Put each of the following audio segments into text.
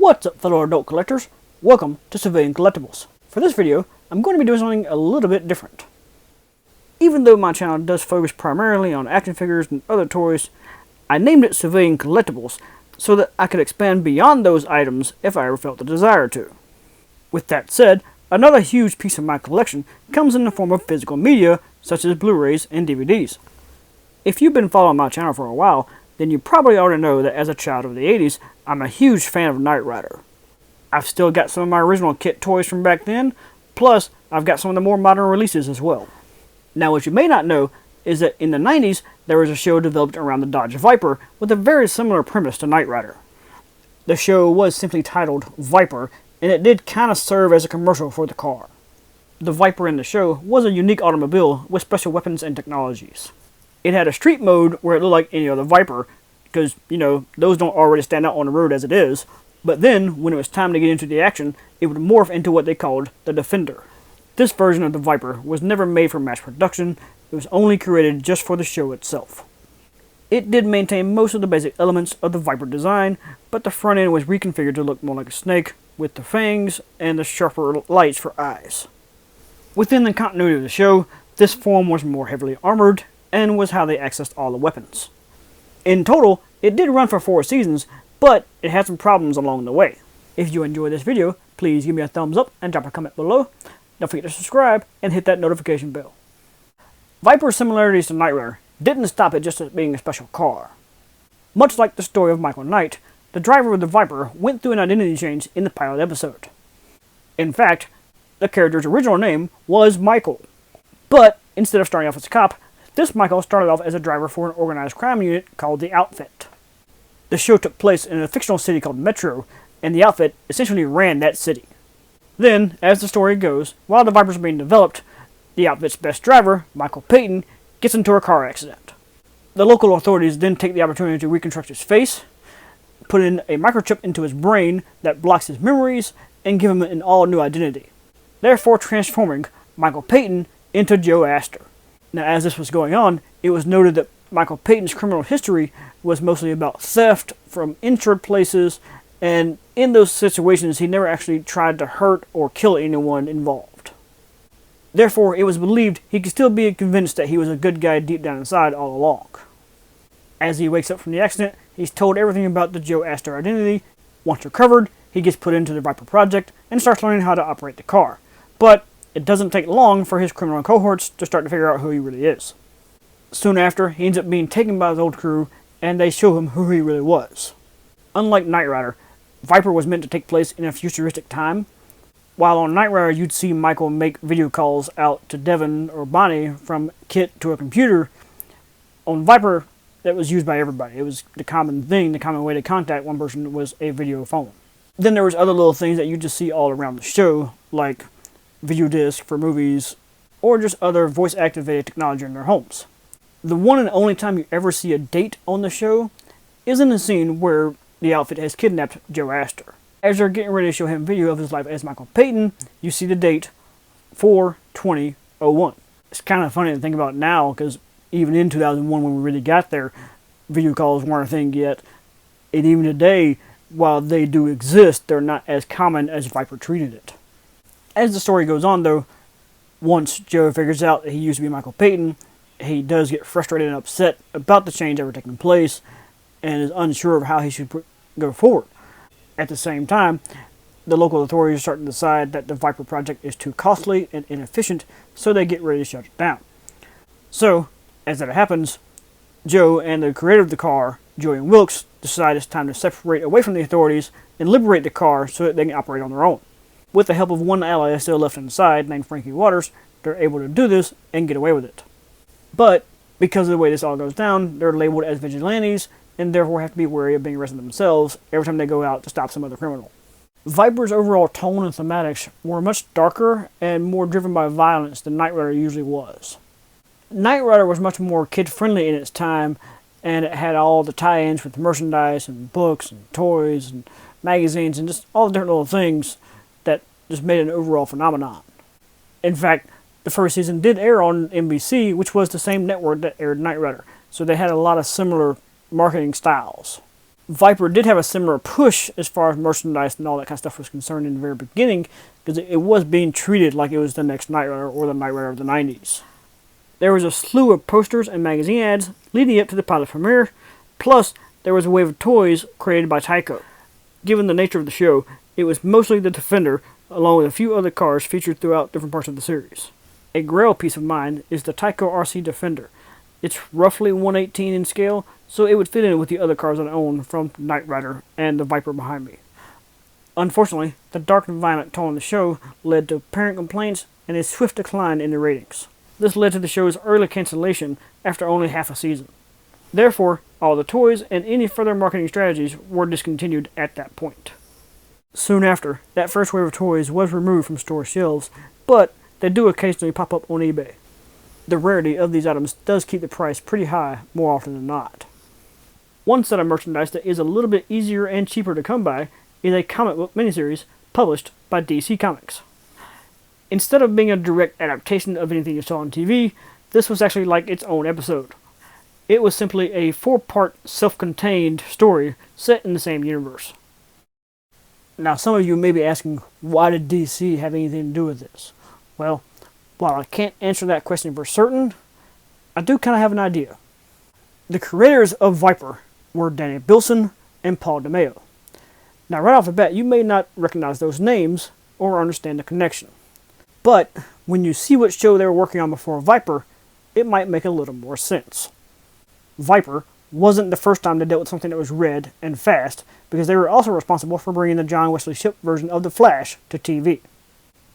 What's up, fellow adult collectors? Welcome to Civilian Collectibles. For this video, I'm going to be doing something a little bit different. Even though my channel does focus primarily on action figures and other toys, I named it Civilian Collectibles so that I could expand beyond those items if I ever felt the desire to. With that said, another huge piece of my collection comes in the form of physical media such as Blu-rays and DVDs. If you've been following my channel for a while, then you probably already know that as a child of the 80s, I'm a huge fan of Knight Rider. I've still got some of my original kit toys from back then, plus I've got some of the more modern releases as well. Now what you may not know is that in the 90s, there was a show developed around the Dodge Viper with a very similar premise to Knight Rider. The show was simply titled Viper, and it did kind of serve as a commercial for the car. The Viper in the show was a unique automobile with special weapons and technologies. It had a street mode where it looked like any other Viper, because, those don't already stand out on the road as it is. But then, when it was time to get into the action, it would morph into what they called the Defender. This version of the Viper was never made for mass production, it was only created just for the show itself. It did maintain most of the basic elements of the Viper design, but the front end was reconfigured to look more like a snake, with the fangs and the sharper lights for eyes. Within the continuity of the show, this form was more heavily armored, and was how they accessed all the weapons. In total, it did run for 4 seasons, but it had some problems along the way. If you enjoyed this video, please give me a thumbs up and drop a comment below. Don't forget to subscribe and hit that notification bell. Viper's similarities to Knight Rider didn't stop it just at being a special car. Much like the story of Michael Knight, the driver of the Viper went through an identity change in the pilot episode. In fact, the character's original name was Michael, but instead of starting off as a cop, this Michael started off as a driver for an organized crime unit called the Outfit. The show took place in a fictional city called Metro, and the Outfit essentially ran that city. Then, as the story goes, while the Viper's being developed, the Outfit's best driver, Michael Payton, gets into a car accident. The local authorities then take the opportunity to reconstruct his face, put in a microchip into his brain that blocks his memories, and give him an all-new identity, therefore transforming Michael Payton into Joe Astor. Now, as this was going on, it was noted that Michael Payton's criminal history was mostly about theft from insured places, and in those situations he never actually tried to hurt or kill anyone involved. Therefore, it was believed he could still be convinced that he was a good guy deep down inside all along. As he wakes up from the accident, he's told everything about the Joe Astor identity. Once recovered, he gets put into the Viper project and starts learning how to operate the car. But it doesn't take long for his criminal cohorts to start to figure out who he really is. Soon after, he ends up being taken by his old crew, and they show him who he really was. Unlike Knight Rider, Viper was meant to take place in a futuristic time. While on Knight Rider you'd see Michael make video calls out to Devin or Bonnie from kit to a computer, on Viper that was used by everybody. It was the common thing, the common way to contact one person was a video phone. Then there was other little things that you just see all around the show, like video disc for movies, or just other voice-activated technology in their homes. The one and only time you ever see a date on the show is in the scene where the Outfit has kidnapped Joe Astor. As they're getting ready to show him video of his life as Michael Payton, you see the date 4/20/01. It's kind of funny to think about now, because even in 2001 when we really got there, video calls weren't a thing yet. And even today, while they do exist, they're not as common as Viper treated it. As the story goes on, though, once Joe figures out that he used to be Michael Payton, he does get frustrated and upset about the change ever taking place, and is unsure of how he should go forward. At the same time, the local authorities are starting to decide that the Viper project is too costly and inefficient, so they get ready to shut it down. So, as that happens, Joe and the creator of the car, Joey Wilkes, decide it's time to separate away from the authorities and liberate the car so that they can operate on their own. With the help of one ally still left inside, named Frankie Waters, they're able to do this and get away with it. But, because of the way this all goes down, they're labeled as vigilantes, and therefore have to be wary of being arrested themselves every time they go out to stop some other criminal. Viper's overall tone and thematics were much darker and more driven by violence than Knight Rider usually was. Knight Rider was much more kid-friendly in its time, and it had all the tie-ins with merchandise and books and toys and magazines and just all the different little things that just made it an overall phenomenon. In fact, the first season did air on NBC, which was the same network that aired Knight Rider, so they had a lot of similar marketing styles. Viper did have a similar push as far as merchandise and all that kind of stuff was concerned in the very beginning, because it was being treated like it was the next Knight Rider or the Knight Rider of the 90s. There was a slew of posters and magazine ads leading up to the pilot premiere, plus there was a wave of toys created by Tyco. Given the nature of the show, it was mostly the Defender, along with a few other cars featured throughout different parts of the series. A grail piece of mine is the Tyco RC Defender. It's roughly 1/18 in scale, so it would fit in with the other cars I own from Knight Rider and the Viper behind me. Unfortunately, the dark and violent tone of the show led to apparent complaints and a swift decline in the ratings. This led to the show's early cancellation after only half a season. Therefore, all the toys and any further marketing strategies were discontinued at that point. Soon after, that first wave of toys was removed from store shelves, but they do occasionally pop up on eBay. The rarity of these items does keep the price pretty high more often than not. One set of merchandise that is a little bit easier and cheaper to come by is a comic book miniseries published by DC Comics. Instead of being a direct adaptation of anything you saw on TV, this was actually like its own episode. It was simply a 4-part self-contained story set in the same universe. Now, some of you may be asking, why did DC have anything to do with this? Well, while I can't answer that question for certain, I do kind of have an idea. The creators of Viper were Danny Bilson and Paul DeMeo. Now, right off the bat, you may not recognize those names or understand the connection. But when you see what show they were working on before Viper, it might make a little more sense. Viper wasn't the first time they dealt with something that was red and fast, because they were also responsible for bringing the John Wesley Shipp version of The Flash to TV.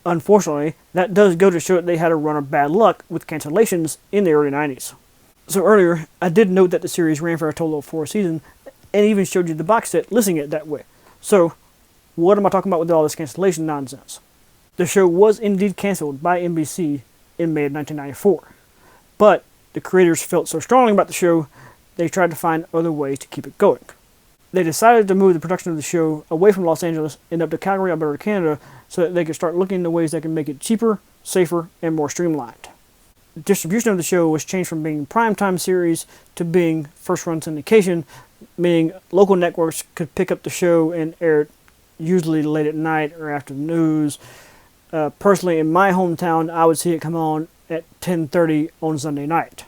Unfortunately, that does go to show that they had a run of bad luck with cancellations in the early 90s. So earlier, I did note that the series ran for a total of 4 seasons, and even showed you the box set listing it that way. So, what am I talking about with all this cancellation nonsense? The show was indeed cancelled by NBC in May of 1994, but the creators felt so strongly about the show, they tried to find other ways to keep it going. They decided to move the production of the show away from Los Angeles and up to Calgary, Alberta, Canada, so that they could start looking into ways that can make it cheaper, safer, and more streamlined. Distribution of the show was changed from being primetime series to being first-run syndication, meaning local networks could pick up the show and air it usually late at night or after the news. Personally, in my hometown, I would see it come on at 10:30 on Sunday night.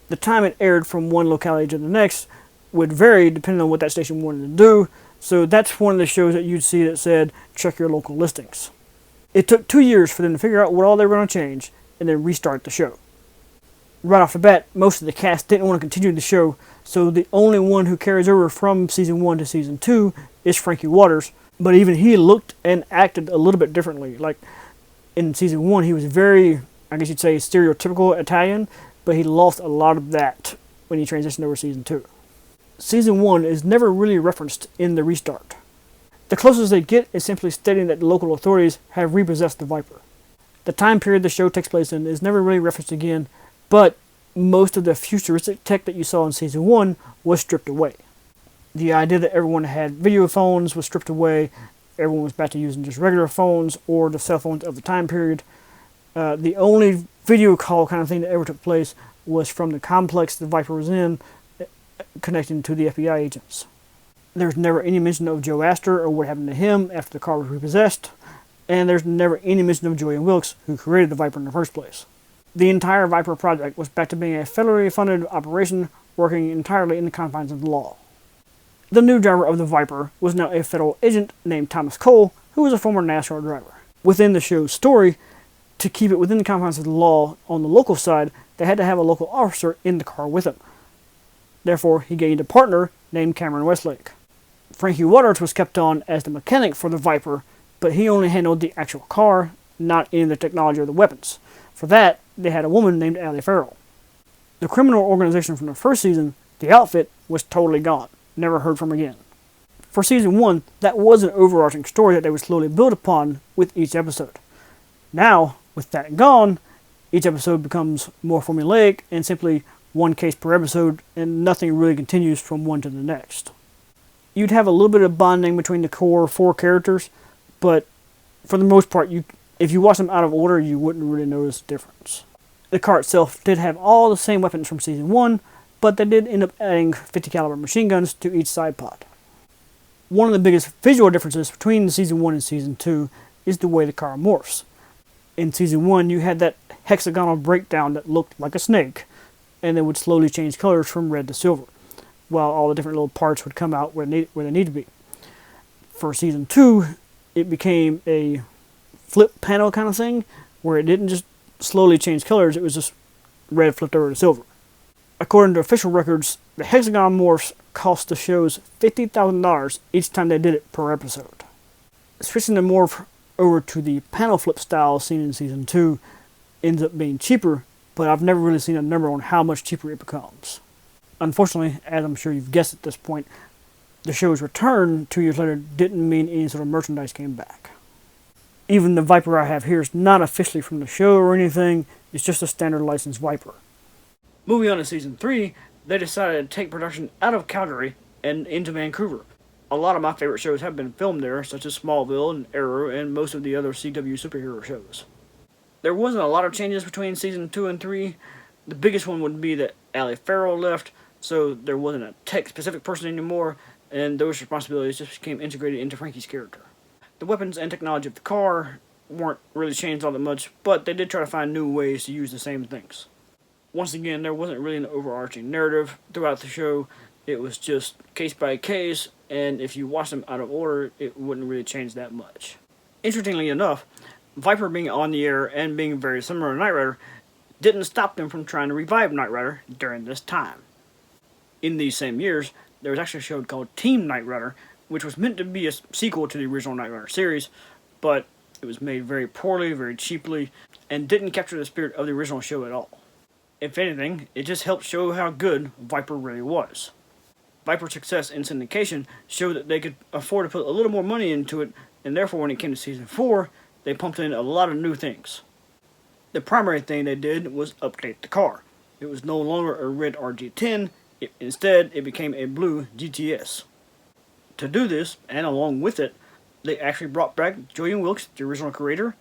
The time it aired from one locality to the next would vary depending on what that station wanted to do, so that's one of the shows that you'd see that said, check your local listings. It took 2 years for them to figure out what all they were going to change, and then restart the show. Right off the bat, most of the cast didn't want to continue the show, so the only one who carries over from Season 1 to Season 2 is Frankie Waters, but even he looked and acted a little bit differently. Like, in Season 1, he was very, I guess you'd say, stereotypical Italian, but he lost a lot of that when he transitioned over to Season 2. Season 1 is never really referenced in the restart. The closest they get is simply stating that the local authorities have repossessed the Viper. The time period the show takes place in is never really referenced again, but most of the futuristic tech that you saw in Season 1 was stripped away. The idea that everyone had video phones was stripped away, everyone was back to using just regular phones or the cell phones of the time period. The only video call kind of thing that ever took place was from the complex the Viper was in, connecting to the FBI agents. There's never any mention of Joe Astor or what happened to him after the car was repossessed, and there's never any mention of Julian Wilkes, who created the Viper in the first place. The entire Viper project was back to being a federally funded operation working entirely in the confines of the law. The new driver of the Viper was now a federal agent named Thomas Cole, who was a former NASCAR driver. Within the show's story, to keep it within the confines of the law on the local side, they had to have a local officer in the car with him. Therefore, he gained a partner named Cameron Westlake. Frankie Waters was kept on as the mechanic for the Viper, but he only handled the actual car, not any of the technology or the weapons. For that, they had a woman named Allie Farrell. The criminal organization from the first season, the Outfit, was totally gone. Never heard from again. For Season 1, that was an overarching story that they would slowly build upon with each episode. Now, with that gone, each episode becomes more formulaic and simply one case per episode, and nothing really continues from one to the next. You'd have a little bit of bonding between the core 4 characters, but for the most part, if you watch them out of order, you wouldn't really notice the difference. The car itself did have all the same weapons from Season 1, but they did end up adding .50 caliber machine guns to each side pod. One of the biggest visual differences between Season 1 and Season 2 is the way the car morphs. In Season 1, you had that hexagonal breakdown that looked like a snake, and then would slowly change colors from red to silver, while all the different little parts would come out where they need to be. For Season 2, it became a flip panel kind of thing, where it didn't just slowly change colors, it was just red flipped over to silver. According to official records, the hexagon morphs cost the shows $50,000 each time they did it per episode. Switching the morph over to the panel flip style seen in Season 2 ends up being cheaper, but I've never really seen a number on how much cheaper it becomes. Unfortunately, as I'm sure you've guessed at this point, the show's return 2 years later didn't mean any sort of merchandise came back. Even the Viper I have here is not officially from the show or anything, it's just a standard licensed Viper. Moving on to Season 3, they decided to take production out of Calgary and into Vancouver. A lot of my favorite shows have been filmed there, such as Smallville and Arrow and most of the other CW superhero shows. There wasn't a lot of changes between Season 2 and 3. The biggest one would be that Ali Farrell left, so there wasn't a tech-specific person anymore, and those responsibilities just became integrated into Frankie's character. The weapons and technology of the car weren't really changed all that much, but they did try to find new ways to use the same things. Once again, there wasn't really an overarching narrative throughout the show. It was just case by case, and if you watched them out of order, it wouldn't really change that much. Interestingly enough, Viper being on the air and being very similar to Knight Rider didn't stop them from trying to revive Knight Rider during this time. In these same years, there was actually a show called Team Knight Rider, which was meant to be a sequel to the original Knight Rider series, but it was made very poorly, very cheaply, and didn't capture the spirit of the original show at all. If anything, it just helped show how good Viper really was. Viper's success in syndication showed that they could afford to put a little more money into it, and therefore when it came to Season 4, they pumped in a lot of new things. The primary thing they did was update the car. It was no longer a red RG10, instead it became a blue GTS. To do this, and along with it, they actually brought back Julian Wilkes, the original creator,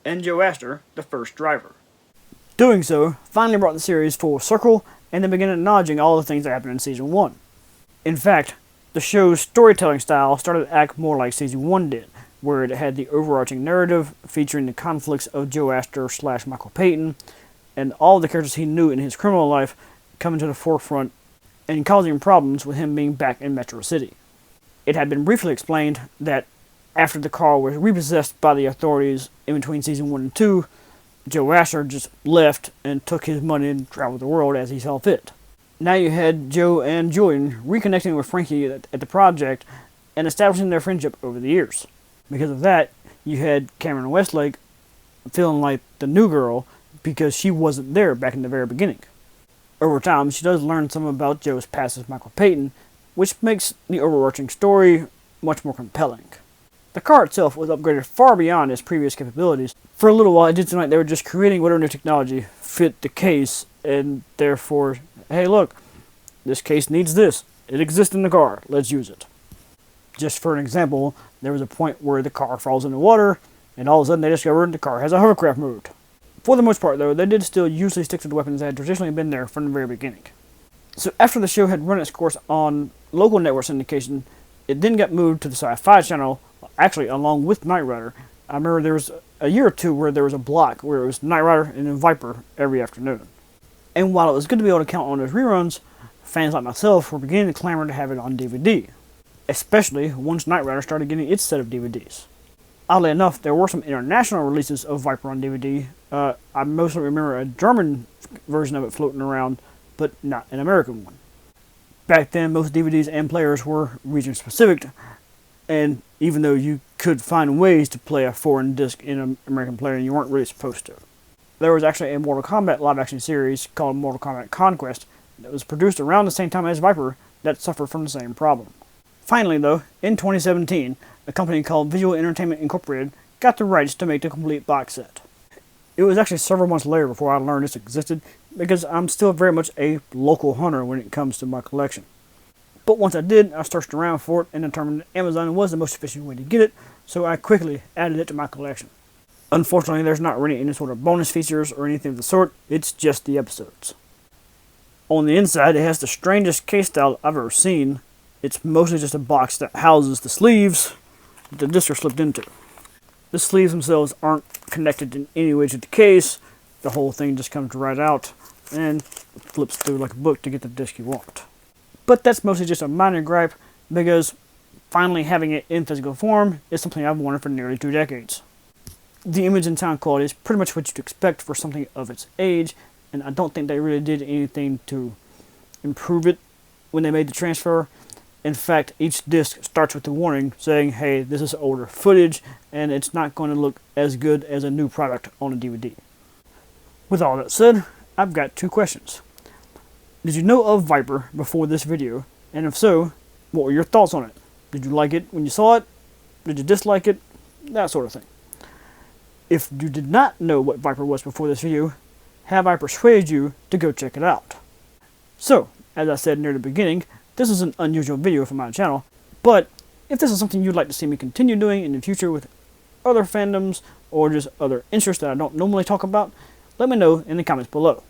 and Joe Astor, the first driver. Doing so finally brought the series full circle, and they began acknowledging all the things that happened in Season 1. In fact, the show's storytelling style started to act more like Season 1 did, where it had the overarching narrative featuring the conflicts of Joe Astor / Michael Payton, and all the characters he knew in his criminal life coming to the forefront and causing problems with him being back in Metro City. It had been briefly explained that after the car was repossessed by the authorities in between Season 1 and 2, Joe Astor just left and took his money and traveled the world as he saw fit. Now you had Joe and Julian reconnecting with Frankie at the project and establishing their friendship over the years. Because of that, you had Cameron Westlake feeling like the new girl because she wasn't there back in the very beginning. Over time, she does learn some about Joe's past as Michael Payton, which makes the overarching story much more compelling. The car itself was upgraded far beyond its previous capabilities. For a little while, it did seem like they were just creating whatever new technology fit the case, and therefore, hey look, this case needs this. It exists in the car, let's use it. Just for an example, there was a point where the car falls in the water, and all of a sudden they discovered the car has a hovercraft mode. For the most part though, they did still usually stick to the weapons that had traditionally been there from the very beginning. So after the show had run its course on local network syndication, it then got moved to the Sci-Fi channel, actually along with Knight Rider. I remember there was a year or two where there was a block where it was Knight Rider and then Viper every afternoon. And while it was good to be able to count on those reruns, fans like myself were beginning to clamor to have it on DVD, especially once Knight Rider started getting its set of DVDs. Oddly enough, there were some international releases of Viper on DVD. I mostly remember a German version of it floating around, but not an American one. Back then, most DVDs and players were region-specific, and even though you could find ways to play a foreign disc in an American player, you weren't really supposed to. There was actually a Mortal Kombat live-action series called Mortal Kombat Conquest that was produced around the same time as Viper that suffered from the same problem. Finally, though, in 2017, a company called Visual Entertainment Incorporated got the rights to make the complete box set. It was actually several months later before I learned this existed, because I'm still very much a local hunter when it comes to my collection. But once I did, I searched around for it and determined that Amazon was the most efficient way to get it, so I quickly added it to my collection. Unfortunately, there's not really any sort of bonus features or anything of the sort, it's just the episodes. On the inside, it has the strangest case style I've ever seen, It's mostly just a box that houses the sleeves that the discs are slipped into. The sleeves themselves aren't connected in any way to the case. The whole thing just comes right out and flips through like a book to get the disc you want. But that's mostly just a minor gripe, because finally having it in physical form is something I've wanted for nearly 2 decades. The image and sound quality is pretty much what you'd expect for something of its age, and I don't think they really did anything to improve it when they made the transfer. In fact, each disc starts with a warning saying, hey, this is older footage, and it's not going to look as good as a new product on a DVD. With all that said, I've got 2 questions. Did you know of Viper before this video? And if so, what were your thoughts on it? Did you like it when you saw it? Did you dislike it? That sort of thing. If you did not know what Viper was before this video, have I persuaded you to go check it out? So, as I said near the beginning, this is an unusual video for my channel, but if this is something you'd like to see me continue doing in the future with other fandoms or just other interests that I don't normally talk about, let me know in the comments below.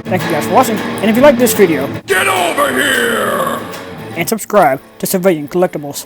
Thank you guys for watching, and if you like this video, get over here! And subscribe to Civilian Collectibles.